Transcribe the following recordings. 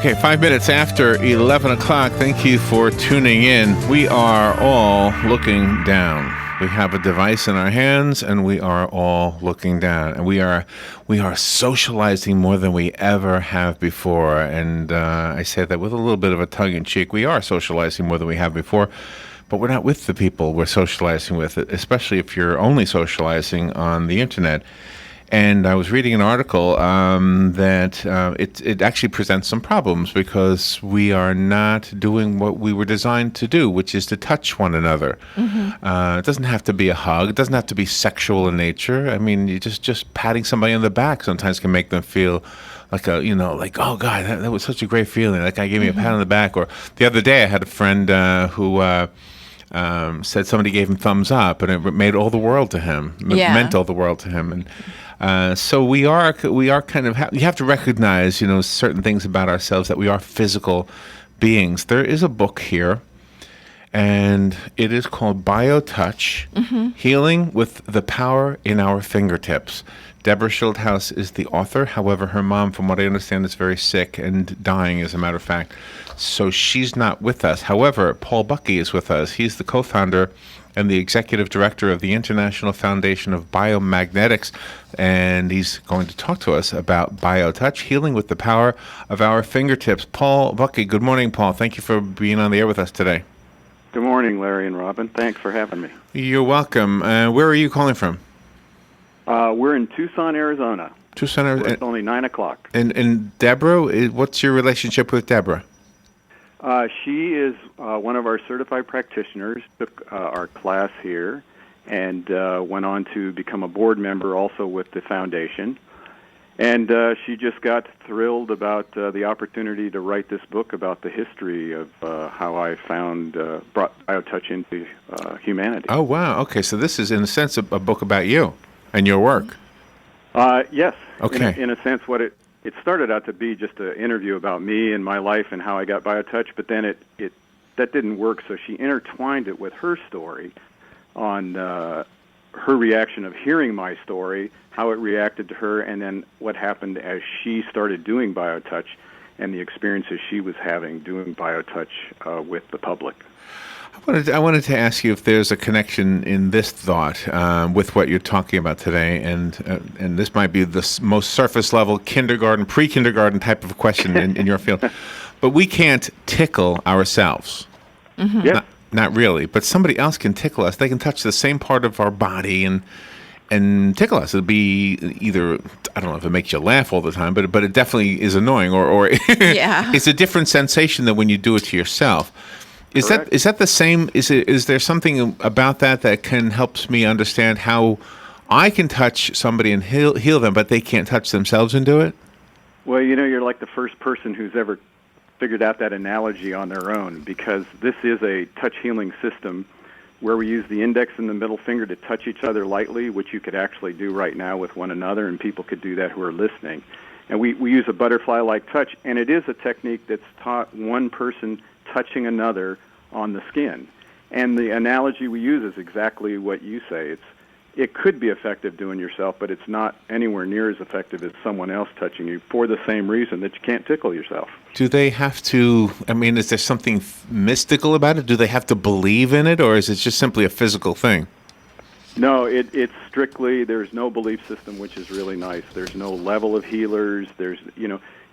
Okay, 5 minutes after 11 o'clock. Thank you for tuning in. We are all looking down. We have a device in our hands, and we are all looking down. And we are socializing more than we ever have before. And I say that with a little bit of a tongue-in-cheek. We are socializing more than we have before, but we're not with the people we're socializing with, especially if you're only socializing on the internet. And I was reading an article that it actually presents some problems because we are not doing what we were designed to do, which is to touch one another. Mm-hmm. It doesn't have to be a hug. It doesn't have to be sexual in nature. I mean, you just patting somebody on the back sometimes can make them feel like oh God, that was such a great feeling. That guy gave me a pat on the back. Or the other day, I had a friend who said somebody gave him thumbs up, and it made all the world to him. Meant all the world to him. And so we are kind of, you have to recognize, certain things about ourselves, that we are physical beings. There is a book here, and it is called BioTouch, Healing with the Power in Our Fingertips. Deborah Schildhouse is the author. However, her mom, from what I understand, is very sick and dying, as a matter of fact. So she's not with us. However, Paul Bucky is with us. He's the co-founder and the executive director of the International Foundation of Biomagnetics, and he's going to talk to us about BioTouch, healing with the power of our fingertips. Paul Bucky, good morning, Paul. Thank you for being on the air with us today. Good morning, Larry and Robin. Thanks for having me. You're welcome. Where are you calling from? We're in Tucson, Arizona. Tucson, Arizona. It's only 9 o'clock. And Deborah, what's your relationship with Deborah? She is one of our certified practitioners, took our class here, and went on to become a board member also with the foundation. And she just got thrilled about the opportunity to write this book about the history of how I brought BioTouch into humanity. Oh, wow. Okay, so this is, in a sense, a book about you and your work. Yes. Okay. In a sense, what it started out to be just an interview about me and my life and how I got BioTouch, but then that didn't work, so she intertwined it with her story on her reaction of hearing my story, how it reacted to her, and then what happened as she started doing BioTouch and the experiences she was having doing BioTouch with the public. I wanted to ask you if there's a connection in this thought with what you're talking about today, and this might be the most surface level pre-kindergarten type of question in your field, but we can't tickle ourselves. Mm-hmm. Yeah. Not really, but somebody else can tickle us. They can touch the same part of our body and tickle us. It'll be either, I don't know if it makes you laugh all the time, but it definitely is annoying, or it's a different sensation than when you do it to yourself. Is that the same? Is there something about that can helps me understand how I can touch somebody and heal them, but they can't touch themselves and do it? Well, you're like the first person who's ever figured out that analogy on their own, because this is a touch healing system where we use the index and the middle finger to touch each other lightly, which you could actually do right now with one another, and people could do that who are listening. And we use a butterfly-like touch, and it is a technique that's taught one person touching another on the skin. And the analogy we use is exactly what you say. It could be effective doing yourself, but it's not anywhere near as effective as someone else touching you for the same reason that you can't tickle yourself. Do they have to, is there something mystical about it? Do they have to believe in it, or is it just simply a physical thing? No, it's strictly, there's no belief system, which is really nice. There's no level of healers.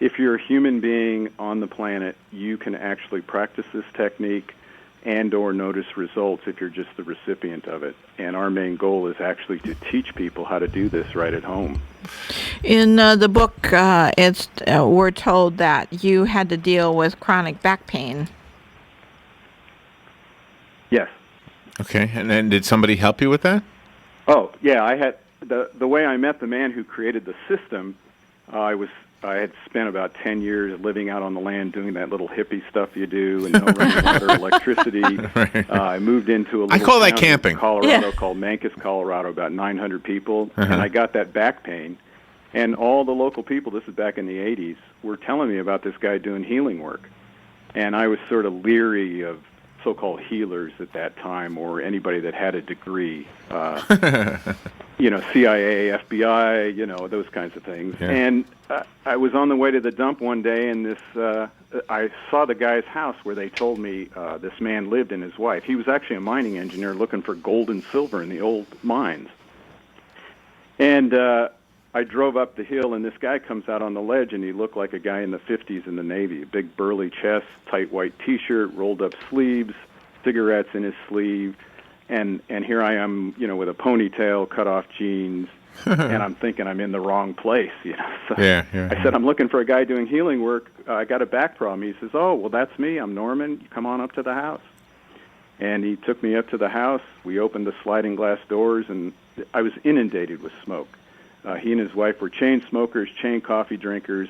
If you're a human being on the planet, you can actually practice this technique and or notice results if you're just the recipient of it. And our main goal is actually to teach people how to do this right at home. In the book, we're told that you had to deal with chronic back pain. Yes. Okay, and then did somebody help you with that? Oh, yeah, I had the way I met the man who created the system. I had spent about 10 years living out on the land doing that little hippie stuff you do, and no running water, electricity. Right. I moved into a little call that town camping. in Colorado called Mancos, Colorado, about 900 people, and I got that back pain. And all the local people, this is back in the 80s, were telling me about this guy doing healing work. And I was sort of leery of so-called healers at that time, or anybody that had a degree. CIA, FBI, those kinds of things. Yeah. And I was on the way to the dump one day, and I saw the guy's house where they told me this man lived and his wife. He was actually a mining engineer looking for gold and silver in the old mines. And I drove up the hill, and this guy comes out on the ledge, and he looked like a guy in the 50s in the Navy. A big burly chest, tight white T-shirt, rolled up sleeves, cigarettes in his sleeve. And here I am, with a ponytail, cut off jeans, and I'm thinking I'm in the wrong place, So Yeah. I said, I'm looking for a guy doing healing work. I got a back problem. He says, oh, well, that's me. I'm Norman. Come on up to the house. And he took me up to the house. We opened the sliding glass doors, and I was inundated with smoke. He and his wife were chain smokers, chain coffee drinkers.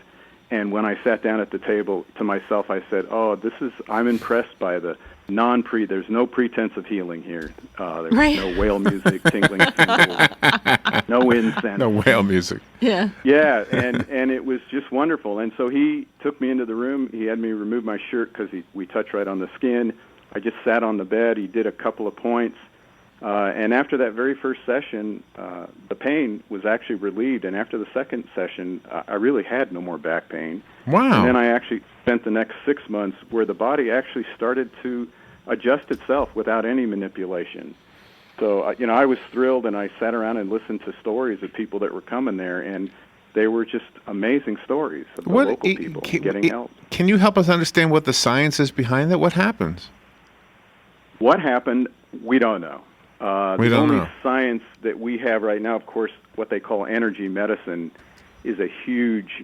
And when I sat down at the table, to myself, I said, I'm impressed by the there's no pretense of healing here. There's no whale music, tingling cymbals, no incense. No whale music. Yeah. Yeah, and it was just wonderful. And so he took me into the room. He had me remove my shirt because we touch right on the skin. I just sat on the bed. He did a couple of points. And after that very first session, the pain was actually relieved. And after the second session, I really had no more back pain. Wow. And then I actually spent the next 6 months where the body actually started to adjust itself without any manipulation. So, I was thrilled, and I sat around and listened to stories of people that were coming there, and they were just amazing stories of the local people getting help. Can you help us understand what the science is behind it? What happens? What happened, we don't know. We don't only know. Science that we have right now, of course, what they call energy medicine, is a huge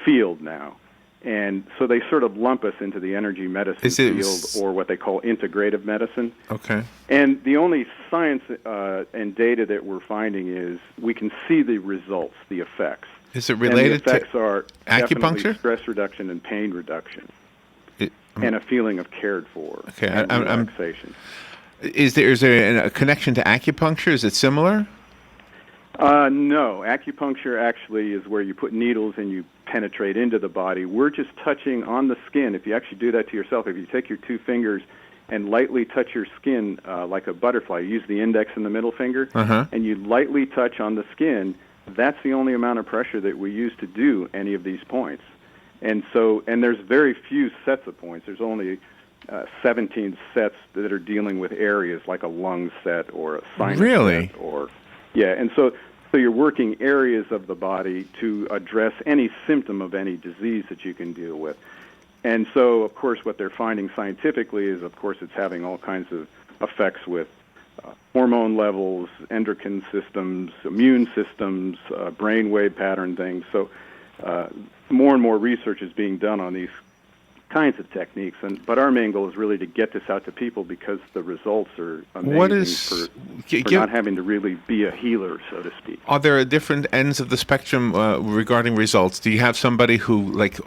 field now. And so they sort of lump us into the energy medicine field, or what they call integrative medicine. Okay. And the only science and data that we're finding is we can see the results, the effects. Is it related and the effects to are acupuncture? Definitely stress reduction and pain reduction, and a feeling of cared for, and relaxation. Is there a connection to acupuncture? Is it similar? No. Acupuncture actually is where you put needles and you penetrate into the body. We're just touching on the skin. If you actually do that to yourself, if you take your two fingers and lightly touch your skin like a butterfly, use the index and the middle finger, and you lightly touch on the skin, that's the only amount of pressure that we use to do any of these points. And there's very few sets of points. There's only 17 sets that are dealing with areas like a lung set or a sinus set. And so you're working areas of the body to address any symptom of any disease that you can deal with. And so, of course, what they're finding scientifically is, of course, it's having all kinds of effects with hormone levels, endocrine systems, immune systems, brainwave pattern things. So more and more research is being done on these kinds of techniques, but our main goal is really to get this out to people because the results are amazing for not having to really be a healer, so to speak. Are there different ends of the spectrum regarding results? Do you have somebody who, like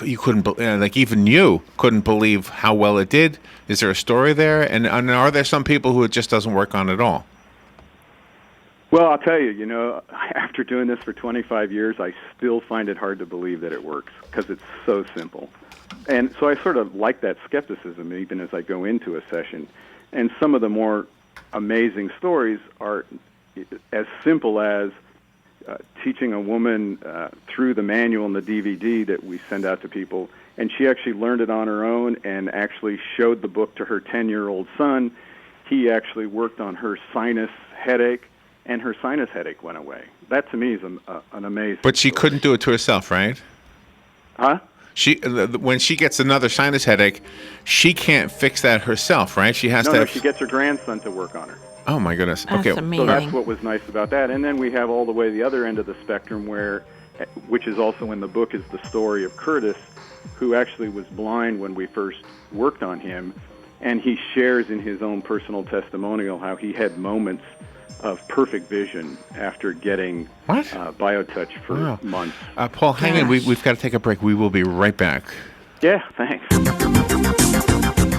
you couldn't, even you couldn't believe how well it did? Is there a story there? And are there some people who it just doesn't work on at all? Well, I'll tell you, after doing this for 25 years, I still find it hard to believe that it works because it's so simple. And so I sort of like that skepticism even as I go into a session. And some of the more amazing stories are as simple as teaching a woman through the manual and the DVD that we send out to people. And she actually learned it on her own and actually showed the book to her 10-year-old son. He actually worked on her sinus headache, and her sinus headache went away. That, to me, is an amazing But she story. couldn't do it to herself, right? Huh? When she gets another sinus headache, she can't fix that herself, right? She has to have... she gets her grandson to work on her. Oh, my goodness. That's okay. amazing. So that's what was nice about that. And then we have all the way the other end of the spectrum which is also in the book, is the story of Curtis, who actually was blind when we first worked on him. And he shares in his own personal testimonial how he had moments of perfect vision after getting BioTouch for months. Paul, hang in. We've got to take a break. We will be right back. Yeah, thanks.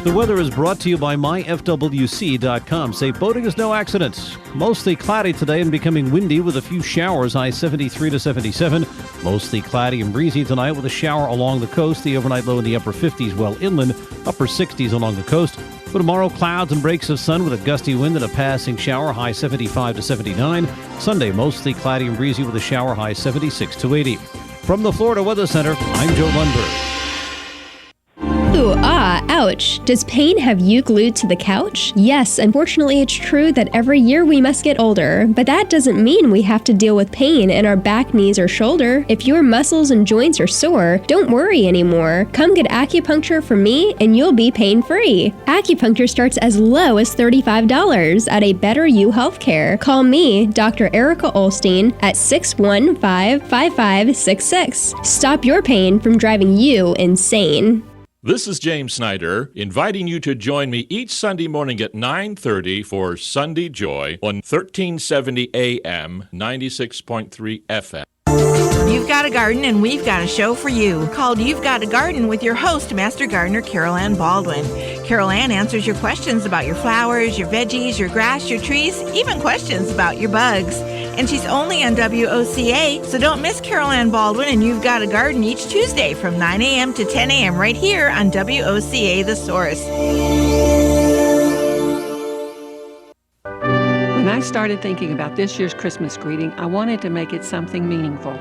The weather is brought to you by myfwc.com. Safe boating is no accident. Mostly cloudy today and becoming windy with a few showers, high 73 to 77. Mostly cloudy and breezy tonight with a shower along the coast. The overnight low in the upper 50s, well inland, upper 60s along the coast. For tomorrow, clouds and breaks of sun with a gusty wind and a passing shower, high 75 to 79. Sunday, mostly cloudy and breezy with a shower, high 76 to 80. From the Florida Weather Center, I'm Joe Lundberg. Ooh, ouch. Does pain have you glued to the couch? Yes, unfortunately it's true that every year we must get older, but that doesn't mean we have to deal with pain in our back, knees, or shoulder. If your muscles and joints are sore, don't worry anymore. Come get acupuncture from me and you'll be pain-free. Acupuncture starts as low as $35 at a Better You Healthcare. Call me, Dr. Erica Olstein, at 615-5566. Stop your pain from driving you insane. This is James Snyder, inviting you to join me each Sunday morning at 9:30 for Sunday Joy on 1370 AM, 96.3 FM. You've got a garden and we've got a show for you called You've Got a Garden with your host, Master Gardener Carol Ann Baldwin. Carol Ann answers your questions about your flowers, your veggies, your grass, your trees, even questions about your bugs. And she's only on WOCA, so don't miss Carol Ann Baldwin and You've Got a Garden each Tuesday from 9 a.m. to 10 a.m. right here on WOCA The Source. When I started thinking about this year's Christmas greeting, I wanted to make it something meaningful.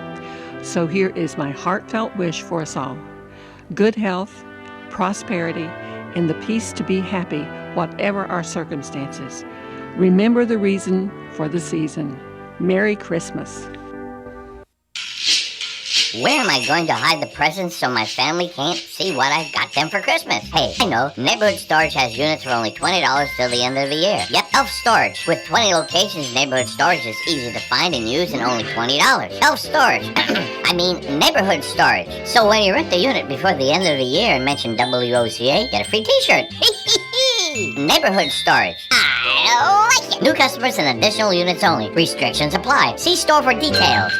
So here is my heartfelt wish for us all. Good health, prosperity, and the peace to be happy, whatever our circumstances. Remember the reason for the season. Merry Christmas. Where am I going to hide the presents so my family can't see what I got them for Christmas? Hey, I know. Neighborhood Storage has units for only $20 till the end of the year. Yep, Elf Storage. With 20 locations, Neighborhood Storage is easy to find and use and only $20. Elf Storage. I mean, Neighborhood Storage. So when you rent the unit before the end of the year and mention WOCA, get a free t-shirt. Neighborhood Storage. I like it. New customers and additional units only. Restrictions apply. See store for details.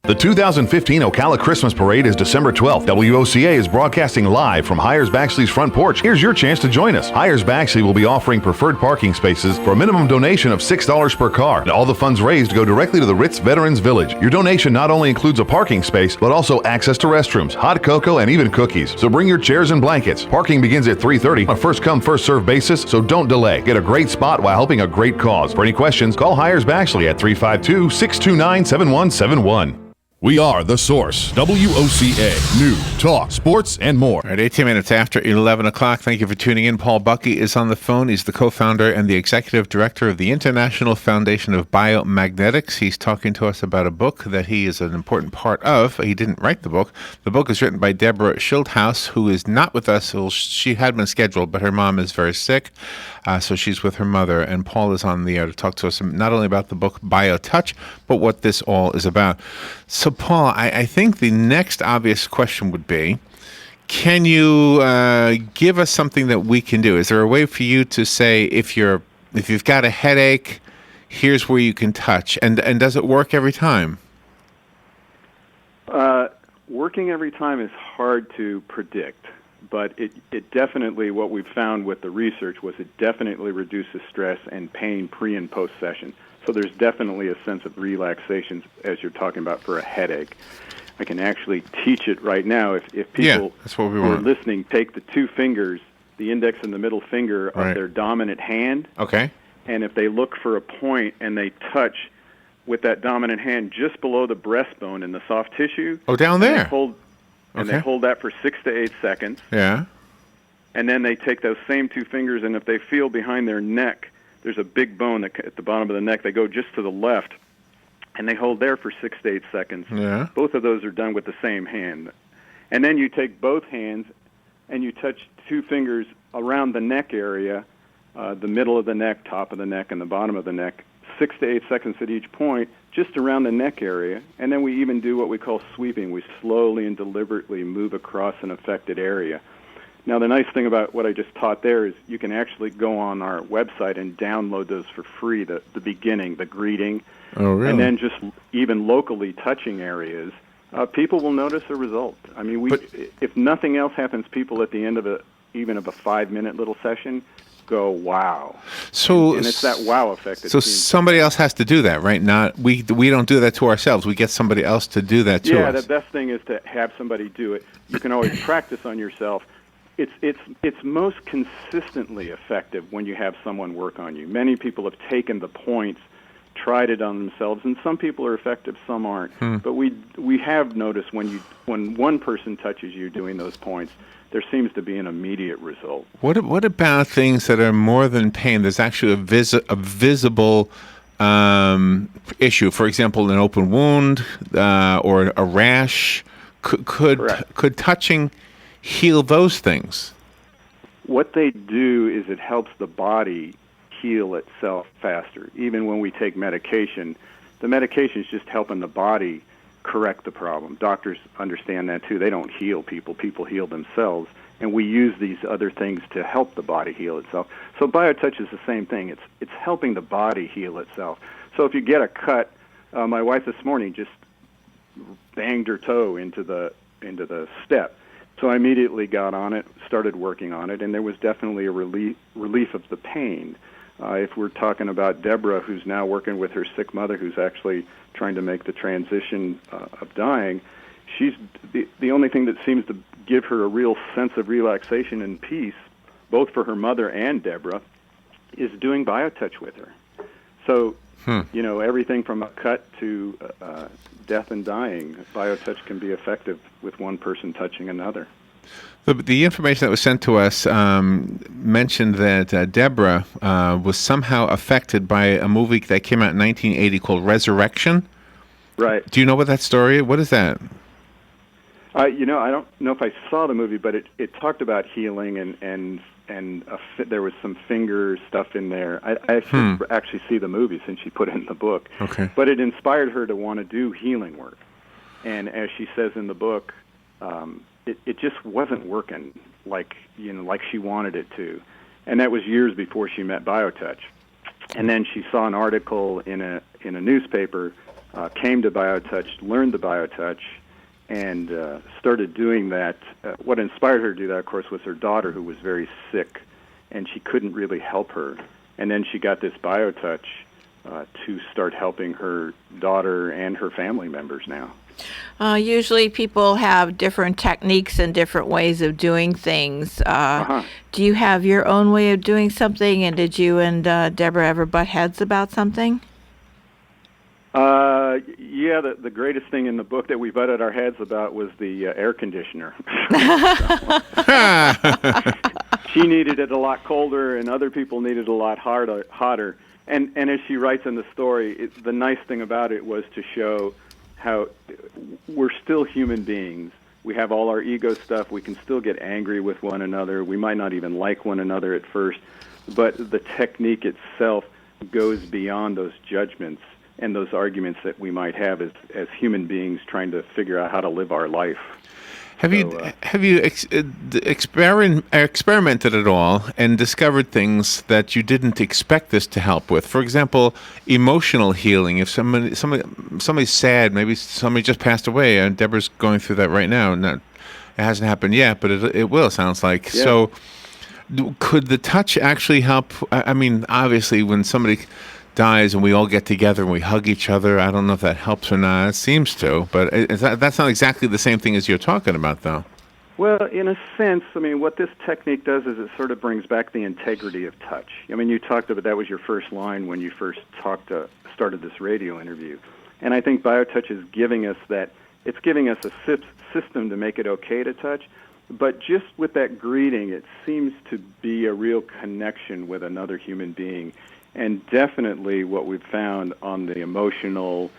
The 2015 Ocala Christmas Parade is December 12th. WOCA is broadcasting live from Hires-Baxley's front porch. Here's your chance to join us. Hires-Baxley will be offering preferred parking spaces for a minimum donation of $6 per car. And all the funds raised go directly to the Ritz Veterans Village. Your donation not only includes a parking space, but also access to restrooms, hot cocoa, and even cookies. So bring your chairs and blankets. Parking begins at 3:30 on a first-come, first-served basis, so don't delay. Get a great spot while helping a great cause. For any questions, call Hires-Baxley at 352-629-7171. We are The Source, WOCA, news, talk, sports, and more. All right, 18 minutes after 11 o'clock. Thank you for tuning in. Paul Bucky is on the phone. He's the co-founder and the executive director of the International Foundation of Biomagnetics. He's talking to us about a book that he is an important part of. He didn't write the book. The book is written by Deborah Schildhaus, who is not with us. She had been scheduled, but her mom is very sick, so she's with her mother. And Paul is on the air to talk to us not only about the book BioTouch, but what this all is about. So, Paul, I think the next obvious question would be, can you give us something that we can do? Is there a way for you to say, if you've got a headache, here's where you can touch, and does it work every time? Working every time is hard to predict, but it definitely, what we've found with the research was it definitely reduces stress and pain pre and post session. So there's definitely a sense of relaxation, as you're talking about, for a headache. I can actually teach it right now. If people that's what we who are want. listening take the two fingers, the index and the middle finger of their dominant hand, Okay. and if they look for a point and they touch with that dominant hand just below the breastbone in the soft tissue. Oh, down and there. They hold that for 6 to 8 seconds. Yeah. And then they take those same two fingers, and if they feel behind their neck, there's a big bone at the bottom of the neck. They go just to the left, and they hold there for 6 to 8 seconds. Yeah. Both of those are done with the same hand. And then you take both hands, and you touch two fingers around the neck area, the middle of the neck, top of the neck, and the bottom of the neck, 6 to 8 seconds at each point, just around the neck area. And then we even do what we call sweeping. We slowly and deliberately move across an affected area. Now, the nice thing about what I just taught there is you can actually go on our website and download those for free, the beginning, the greeting, Oh, really? and then just even locally touching areas. People will notice a result. I mean, if nothing else happens, people at the end of even of a 5-minute little session, go, wow. So, and it's that wow effect. So somebody else has to do that, right? Not we don't do that to ourselves. We get somebody else to do that to us. Yeah, the best thing is to have somebody do it. You can always practice on yourself. It's most consistently effective when you have someone work on you. Many people have taken the points, tried it on themselves, and some people are effective, some aren't. But we have noticed when one person touches you doing those points, there seems to be an immediate result. What about things that are more than pain? There's actually a visible issue. For example, an open wound or a rash. Could touching heal those things? What they do is it helps the body heal itself faster. Even when we take medication, the medication is just helping the body correct the problem. Doctors understand that too. They don't heal people. People heal themselves. And we use these other things to help the body heal itself. So BioTouch is the same thing. It's helping the body heal itself. So if you get a cut, my wife this morning just banged her toe into the step. So I immediately got on it, started working on it, and there was definitely a relief of the pain. If we're talking about Deborah, who's now working with her sick mother, who's actually trying to make the transition of dying, she's the only thing that seems to give her a real sense of relaxation and peace, both for her mother and Deborah, is doing BioTouch with her. So, everything from a cut to death and dying, BioTouch can be effective with one person touching another. The information that was sent to us mentioned that Deborah was somehow affected by a movie that came out in 1980 called Resurrection. Right. Do you know what that story is? What is that? I don't know if I saw the movie, but it talked about healing and there was some finger stuff in there. I should actually see the movie since she put it in the book. Okay. But it inspired her to want to do healing work. And as she says in the book, it just wasn't working like she wanted it to. And that was years before she met BioTouch. And then she saw an article in a newspaper, came to BioTouch, learned the BioTouch, and started doing that. What inspired her to do that, of course, was her daughter, who was very sick, and she couldn't really help her. And then she got this BioTouch to start helping her daughter and her family members now. Usually people have different techniques and different ways of doing things. Do you have your own way of doing something, and did you and Deborah ever butt heads about something? Yeah, the greatest thing in the book that we butted our heads about was the air conditioner. She needed it a lot colder, and other people needed it a lot hotter. And as she writes in the story, the nice thing about it was to show how we're still human beings. We have all our ego stuff. We can still get angry with one another. We might not even like one another at first, but the technique itself goes beyond those judgments and those arguments that we might have as human beings trying to figure out how to live our life. Have you experimented at all and discovered things that you didn't expect this to help with? For example, emotional healing. If somebody's sad, maybe somebody just passed away, and Deborah's going through that right now. It hasn't happened yet, but it will. Sounds like. Yeah. So, could the touch actually help? I mean, obviously, when somebody dies and we all get together and we hug each other, I don't know if that helps or not. It seems to, but that's not exactly the same thing as you're talking about, though. Well, in a sense, I mean, what this technique does is it sort of brings back the integrity of touch. I mean, you talked about that was your first line when you first started this radio interview. And I think BioTouch is giving us that. It's giving us a system to make it okay to touch, but just with that greeting, it seems to be a real connection with another human being. And definitely what we've found on the emotional,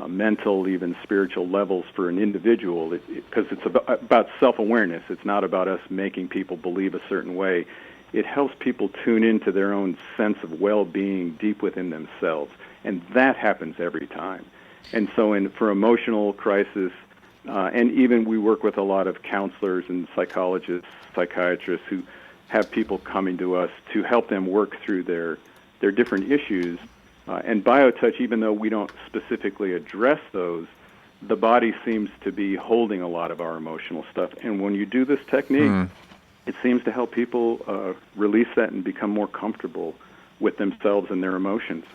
mental, even spiritual levels for an individual, because it's about self-awareness. It's not about us making people believe a certain way. It helps people tune into their own sense of well-being deep within themselves. And that happens every time. And so for emotional crisis, and even we work with a lot of counselors and psychologists, psychiatrists who have people coming to us to help them work through their different issues. And BioTouch, even though we don't specifically address those, the body seems to be holding a lot of our emotional stuff. And when you do this technique, it seems to help people release that and become more comfortable with themselves and their emotions.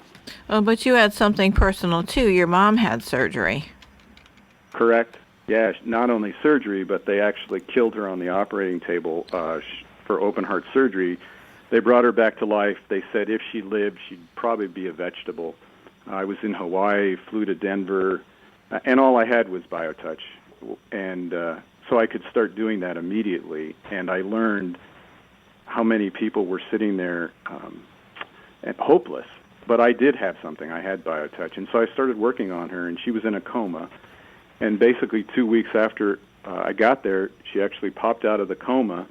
Oh, but you had something personal, too. Your mom had surgery. Correct. Yeah, not only surgery, but they actually killed her on the operating table for open heart surgery. They brought her back to life. They said if she lived, she'd probably be a vegetable. I was in Hawaii, flew to Denver, and all I had was BioTouch. And so I could start doing that immediately. And I learned how many people were sitting there and hopeless. But I did have something. I had BioTouch. And so I started working on her, and she was in a coma. And basically 2 weeks after I got there, she actually popped out of the coma.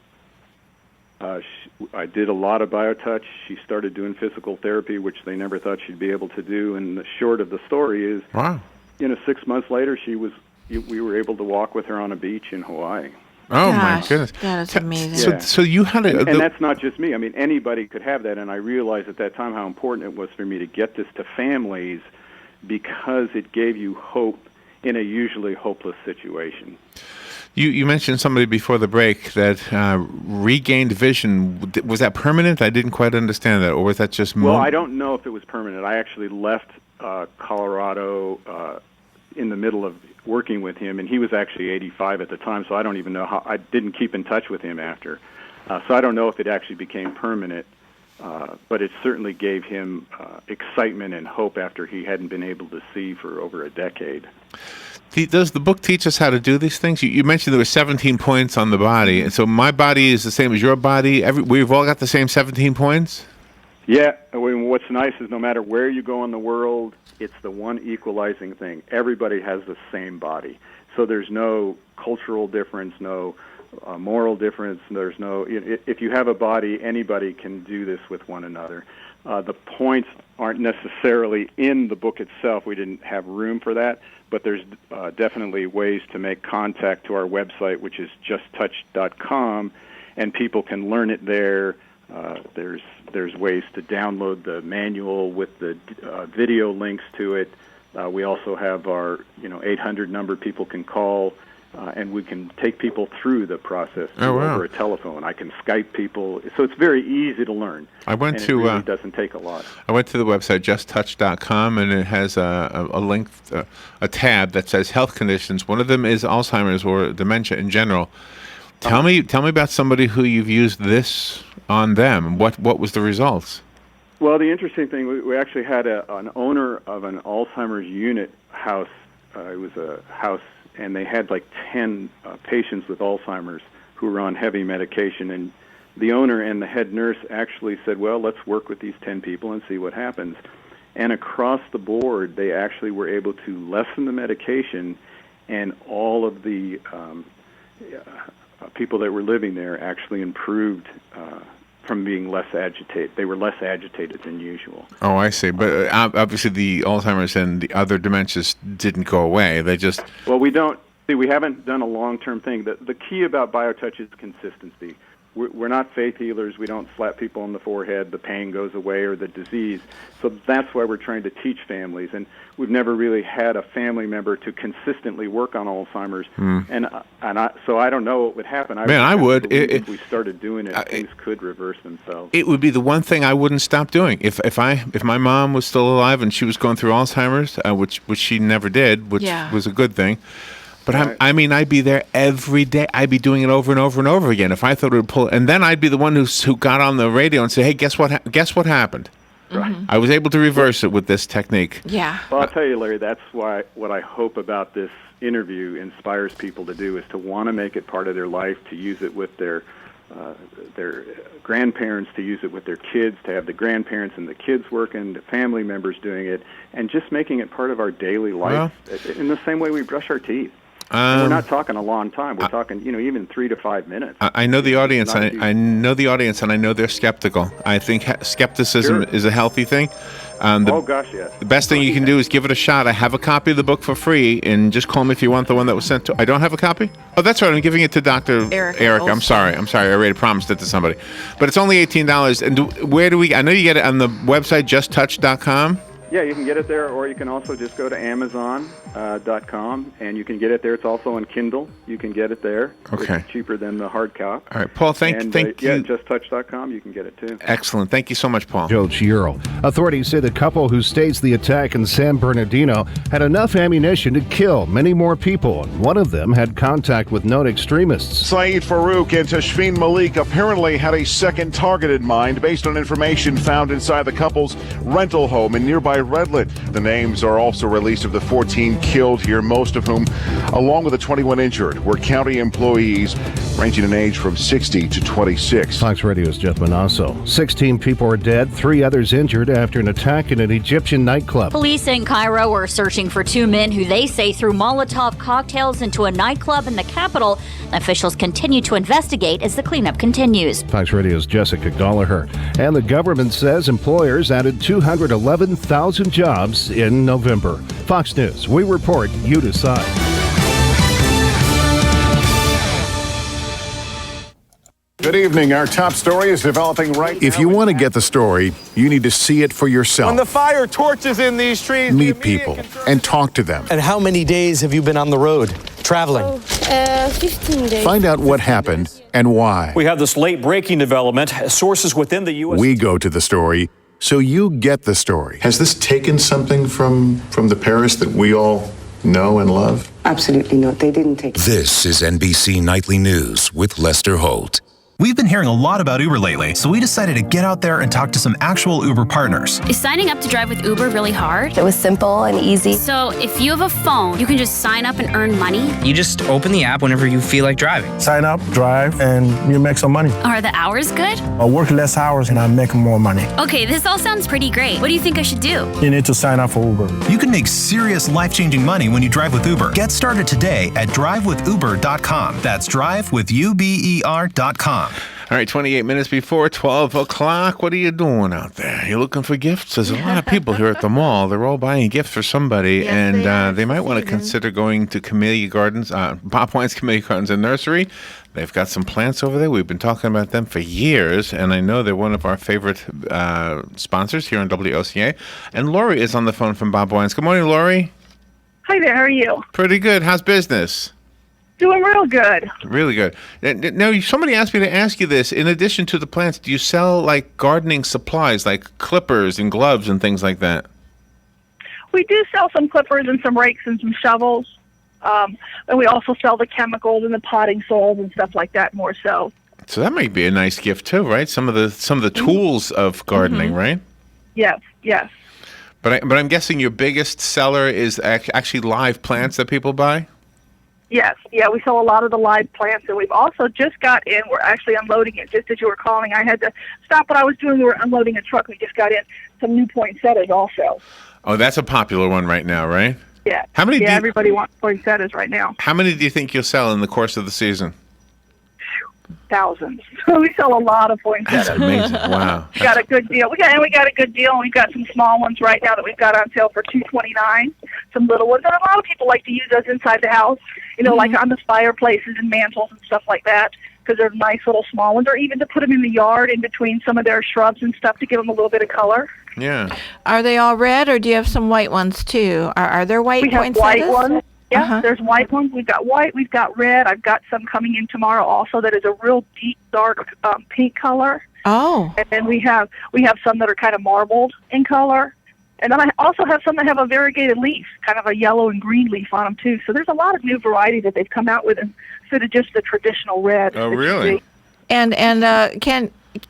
I did a lot of BioTouch. She started doing physical therapy, which they never thought she'd be able to do. And the short of the story is, wow. 6 months later, we were able to walk with her on a beach in Hawaii. Oh, Gosh, my goodness. that is amazing. So you had and that's not just me. I mean, anybody could have that. And I realized at that time how important it was for me to get this to families because it gave you hope in a usually hopeless situation. You mentioned somebody before the break that regained vision. Was that permanent? I didn't quite understand that. Or was that just... Well, I don't know if it was permanent. I actually left Colorado in the middle of working with him, and he was actually 85 at the time, so I don't even know how... I didn't keep in touch with him after. So I don't know if it actually became permanent, but it certainly gave him excitement and hope after he hadn't been able to see for over a decade. Does the book teach us how to do these things? You mentioned there were 17 points on the body, and so my body is the same as your body. We've all got the same 17 points? Yeah. I mean, what's nice is no matter where you go in the world, it's the one equalizing thing. Everybody has the same body. So there's no cultural difference, no moral difference. There's no... If you have a body, anybody can do this with one another. The points aren't necessarily in the book itself. We didn't have room for that. But there's definitely ways to make contact to our website, which is justtouch.com, and people can learn it there. There's ways to download the manual with the video links to it. We also have our 800 number people can call, and we can take people through the process over a telephone. I can Skype people, so it's very easy to learn. It really doesn't take a lot. I went to the website justtouch.com, and it has a link, a tab that says health conditions. One of them is Alzheimer's or dementia in general. Tell me about somebody who you've used this on them. What was the results? Well, the interesting thing, we actually had an owner of an Alzheimer's unit house. It was a house, and they had like 10 patients with Alzheimer's who were on heavy medication. And the owner and the head nurse actually said, well, let's work with these 10 people and see what happens. And across the board, they actually were able to lessen the medication, and all of the people that were living there actually improved from being less agitated. They were less agitated than usual. Oh, I see. But obviously the Alzheimer's and the other dementias didn't go away. They just... Well, we haven't done a long-term thing. The key about BioTouch is consistency. We're not faith healers. We don't slap people on the forehead, the pain goes away, or the disease. So that's why we're trying to teach families. And we've never really had a family member to consistently work on Alzheimer's. So I don't know what would happen. I would. If we started doing it, things could reverse themselves. It would be the one thing I wouldn't stop doing. If my mom was still alive and she was going through Alzheimer's, which she never did, which was a good thing. But right. I'd be there every day. I'd be doing it over and over and over again. If I thought it would pull, and then I'd be the one who got on the radio and said, "Hey, guess what happened? Right. I was able to reverse it with this technique." Yeah. Well, I'll tell you, Larry. That's why what I hope about this interview inspires people to do is to want to make it part of their life, to use it with their grandparents, to use it with their kids, to have the grandparents and the kids working, the family members doing it, and just making it part of our daily life in the same way we brush our teeth. We're not talking a long time. We're talking, even 3 to 5 minutes. I know the audience. I know the audience, and I know they're skeptical. I think skepticism is a healthy thing. Yes. The best thing you can do is give it a shot. I have a copy of the book for free, and just call me if you want the one that was sent to. I don't have a copy? Oh, that's right. I'm giving it to Dr. Eric. I'm sorry. I already promised it to somebody. But it's only $18. And where do I know you get it on the website, justtouch.com? Yeah, you can get it there, or you can also just go to Amazon.com, and you can get it there. It's also on Kindle. You can get it there. Okay. It's cheaper than the hard copy. All right, Paul, thank you. Yeah, justtouch.com, you can get it too. Excellent. Thank you so much, Paul. Joe Giro. Authorities say the couple who staged the attack in San Bernardino had enough ammunition to kill many more people. One of them had contact with known extremists. Saeed Farouk and Tashfeen Malik apparently had a second target in mind based on information found inside the couple's rental home in nearby Redlet. The names are also released of the 14 killed here, most of whom, along with the 21 injured, were county employees ranging in age from 60 to 26. Fox Radio's Jeff Manasso. 16 people are dead, 3 others injured after an attack in an Egyptian nightclub. Police in Cairo are searching for 2 men who they say threw Molotov cocktails into a nightclub in the capital. Officials continue to investigate as the cleanup continues. Fox Radio's Jessica Gallagher. And the government says employers added 211,000 jobs in November. Fox News, we report, you decide. Good evening. Our top story is developing right now. If you want to get the story, you need to see it for yourself. When the fire torches in these trees, meet people and talk to them. And how many days have you been on the road, traveling? 15 days. Find out what happened and why. We have this late breaking development. Sources within the U.S. We go to the story so you get the story. Has this taken something from the Paris that we all know and love? Absolutely not. They didn't take it. This is NBC Nightly News with Lester Holt. We've been hearing a lot about Uber lately, so we decided to get out there and talk to some actual Uber partners. Is signing up to drive with Uber really hard? It was simple and easy. So if you have a phone, you can just sign up and earn money? You just open the app whenever you feel like driving. Sign up, drive, and you make some money. Are the hours good? I work less hours and I make more money. Okay, this all sounds pretty great. What do you think I should do? You need to sign up for Uber. You can make serious life-changing money when you drive with Uber. Get started today at drivewithuber.com. That's drivewithuber.com. All right, 28 minutes before 12 o'clock. What are you doing out there? You looking for gifts? There's a lot of people here at the mall. They're all buying gifts for somebody, Yes, and they might want to consider going to Camellia Gardens, Bob Wine's Camellia Gardens and Nursery. They've got some plants over there. We've been talking about them for years, and I know they're one of our favorite sponsors here on WOCA. And Lori is on the phone from Bob Wine's. Good morning, Lori. Hi there. How are you? Pretty good. How's business? Doing real good. Really good. Now, somebody asked me to ask you this. In addition to the plants, do you sell like gardening supplies, like clippers and gloves and things like that? We do sell some clippers and some rakes and some shovels. And we also sell the chemicals and the potting soils and stuff like that more so. So that might be a nice gift too, right? Some of the tools of gardening, right? Yes, yes. But I'm guessing your biggest seller is actually live plants that people buy? Yes, yeah, we sell a lot of the live plants, and we've also just got in, we're actually unloading it just as you were calling. I had to stop what I was doing. We were unloading a truck. We just got in some new poinsettias also. Oh, that's a popular one right now, right? Yeah. How many? Everybody wants poinsettias right now. How many do you think you'll sell in the course of the season? Thousands. We sell a lot of poinsettias. That's amazing. Wow. We got a good deal. We got a good deal. We've got some small ones right now that we've got on sale for $2.29. Some little ones, and a lot of people like to use those inside the house. You know, like on the fireplaces and mantles and stuff like that, because they're nice little small ones, or even to put them in the yard in between some of their shrubs and stuff to give them a little bit of color. Yeah. Are they all red, or do you have some white ones too? Are there white poinsettias? We have white ones. Yeah, there's white ones. We've got white. We've got red. I've got some coming in tomorrow also that is a real deep, dark pink color. Oh. And then we have some that are kind of marbled in color. And then I also have some that have a variegated leaf, kind of a yellow and green leaf on them, too. So there's a lot of new variety that they've come out with instead of just the traditional red. Oh, really? And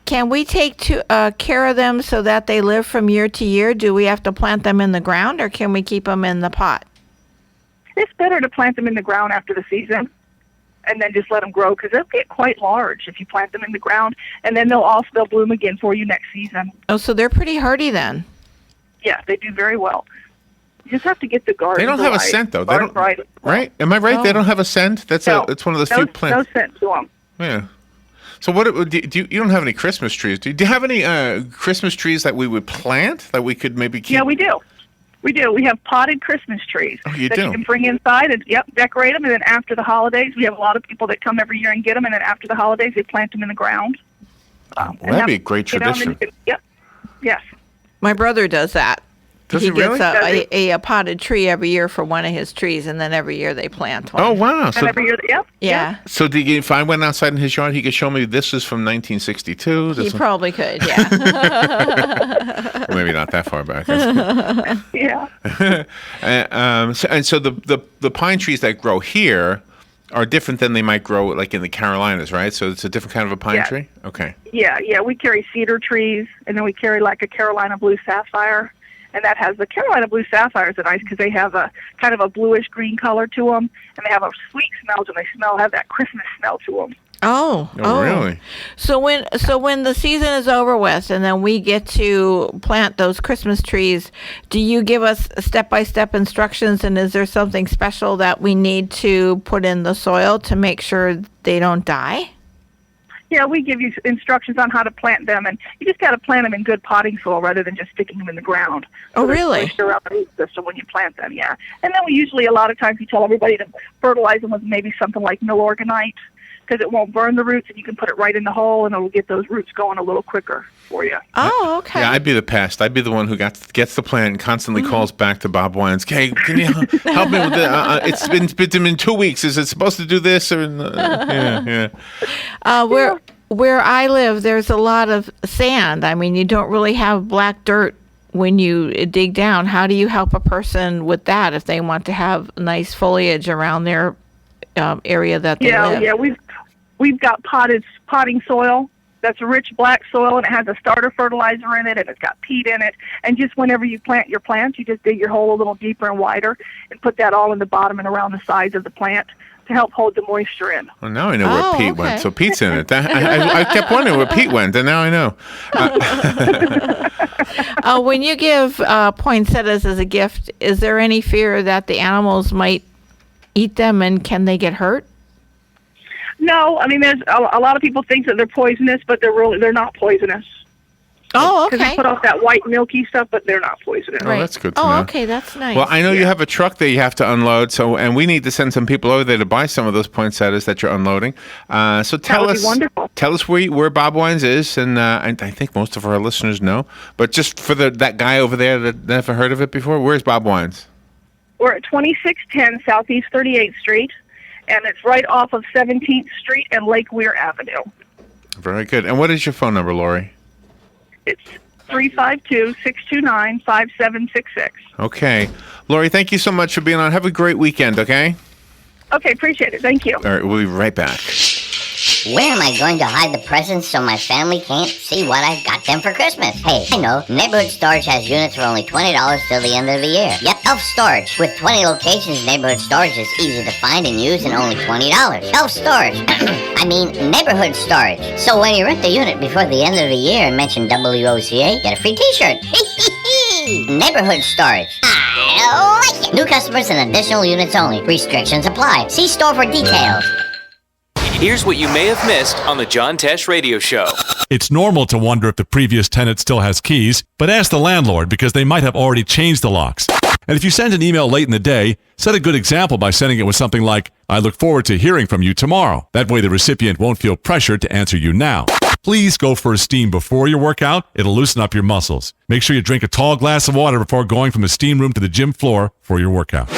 can we take care of them so that they live from year to year? Do we have to plant them in the ground, or can we keep them in the pot? It's better to plant them in the ground after the season and then just let them grow, because they'll get quite large if you plant them in the ground. And then they'll bloom again for you next season. Oh, so they're pretty hardy then. Yeah, they do very well. You just have to get the garden. They don't have a scent, though. They don't, right? Am I right? No. They don't have a scent. It's one of those few plants. No scent to them. Yeah. So you don't have any Christmas trees? Do you have any Christmas trees that we would plant that we could maybe keep? Yeah, we do. We do. We have potted Christmas trees that you can bring inside and decorate them. And then after the holidays, we have a lot of people that come every year and get them. And then after the holidays, they plant them in the ground. Well, that'd be a great tradition. Yep. Yes. My brother does that. Does he he really? gets a potted tree every year for one of his trees, and then every year they plant one. Oh, wow. And every year, yep. Yeah. So if I went outside in his yard, he could show me this is from 1962? He probably could, yeah. Maybe not that far back. Yeah. So the pine trees that grow here are different than they might grow like in the Carolinas, right? So it's a different kind of a pine tree? Okay. Yeah. We carry cedar trees, and then we carry like a Carolina blue sapphire. And that has the Carolina blue sapphires are nice because they have a kind of a bluish green color to them, and they have a sweet smell, and they have that Christmas smell to them. Oh, really? So when the season is over with, and then we get to plant those Christmas trees, do you give us step-by-step instructions? And is there something special that we need to put in the soil to make sure they don't die? Yeah, we give you instructions on how to plant them, and you just got to plant them in good potting soil rather than just sticking them in the ground. Oh, really? Moisture around the root system when you plant them, yeah. And then we usually, a lot of times, we tell everybody to fertilize them with maybe something like Milorganite, because it won't burn the roots, and you can put it right in the hole, and it'll get those roots going a little quicker for you. Oh, okay. Yeah, I'd be the pest. I'd be the one who gets the plant and constantly calls back to Bob Wines. Hey, can you help me with this? It's been 2 weeks. Is it supposed to do this? Or Where I live, there's a lot of sand. I mean, you don't really have black dirt when you dig down. How do you help a person with that if they want to have nice foliage around their area that they live? Yeah, we've got potting soil. That's a rich black soil, and it has a starter fertilizer in it, and it's got peat in it. And just whenever you plant your plants, you just dig your hole a little deeper and wider and put that all in the bottom and around the sides of the plant to help hold the moisture in. Well, now I know where Pete went. So Pete's in it. I kept wondering where Pete went, and now I know. When you give poinsettias as a gift, is there any fear that the animals might eat them, and can they get hurt? No, I mean, there's a lot of people think that they're poisonous, but they're not poisonous. Oh, okay. Because they put off that white milky stuff, but they're not poisonous. Oh, that's good to know. Oh, okay, that's nice. Well, I know you have a truck that you have to unload, and we need to send some people over there to buy some of those poinsettias that you're unloading. So tell us where Bob Wines is, and I think most of our listeners know. But just for that guy over there that never heard of it before, where's Bob Wines? We're at 2610 Southeast 38th Street, and it's right off of 17th Street and Lake Weir Avenue. Very good. And what is your phone number, Lori? It's 352-629-5766. Okay. Lori, thank you so much for being on. Have a great weekend, okay? Okay, appreciate it. Thank you. All right, we'll be right back. Where am I going to hide the presents so my family can't see what I got them for Christmas? Hey, I know. Neighborhood Storage has units for only $20 till the end of the year. Yep, Elf Storage. With 20 locations, Neighborhood Storage is easy to find and use and only $20. Elf Storage. I mean, Neighborhood Storage. So when you rent the unit before the end of the year and mention WOCA, get a free t-shirt. Neighborhood Storage. I like it. New customers and additional units only. Restrictions apply. See store for details. Here's what you may have missed on the John Tesh Radio Show. It's normal to wonder if the previous tenant still has keys, but ask the landlord because they might have already changed the locks. And if you send an email late in the day, set a good example by sending it with something like, "I look forward to hearing from you tomorrow." That way the recipient won't feel pressured to answer you now. Please go for a steam before your workout. It'll loosen up your muscles. Make sure you drink a tall glass of water before going from the steam room to the gym floor for your workout.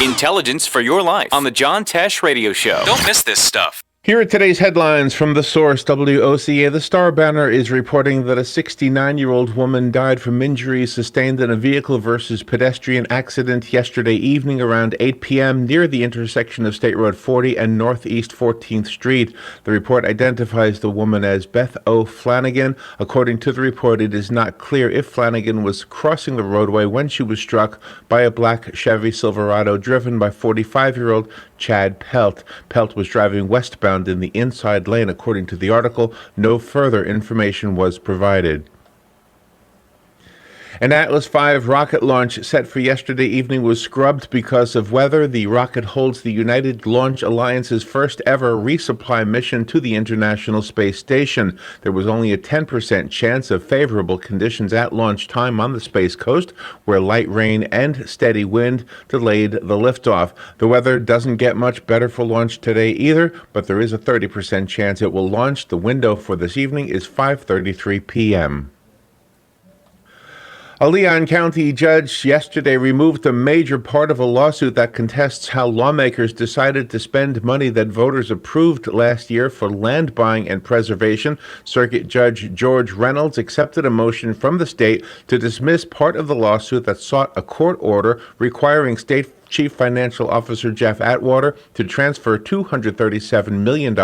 Intelligence for your life on the John Tesh Radio Show. Don't miss this stuff. Here are today's headlines from the source, WOCA. The Star Banner is reporting that a 69-year-old woman died from injuries sustained in a vehicle versus pedestrian accident yesterday evening around 8 p.m. near the intersection of State Road 40 and Northeast 14th Street. The report identifies the woman as Beth O. Flanagan. According to the report, it is not clear if Flanagan was crossing the roadway when she was struck by a black Chevy Silverado driven by 45-year-old Chad Pelt. Pelt was driving westbound in the inside lane, according to the article. No further information was provided. An Atlas V rocket launch set for yesterday evening was scrubbed because of weather. The rocket holds the United Launch Alliance's first ever resupply mission to the International Space Station. There was only a 10% chance of favorable conditions at launch time on the Space Coast, where light rain and steady wind delayed the liftoff. The weather doesn't get much better for launch today either, but there is a 30% chance it will launch. The window for this evening is 5:33 p.m. A Leon County judge yesterday removed a major part of a lawsuit that contests how lawmakers decided to spend money that voters approved last year for land buying and preservation. Circuit Judge George Reynolds accepted a motion from the state to dismiss part of the lawsuit that sought a court order requiring state Chief Financial Officer Jeff Atwater to transfer $237 million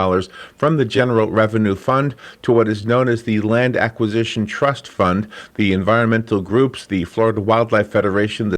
from the General Revenue Fund to what is known as the Land Acquisition Trust Fund. The environmental groups, the Florida Wildlife Federation, the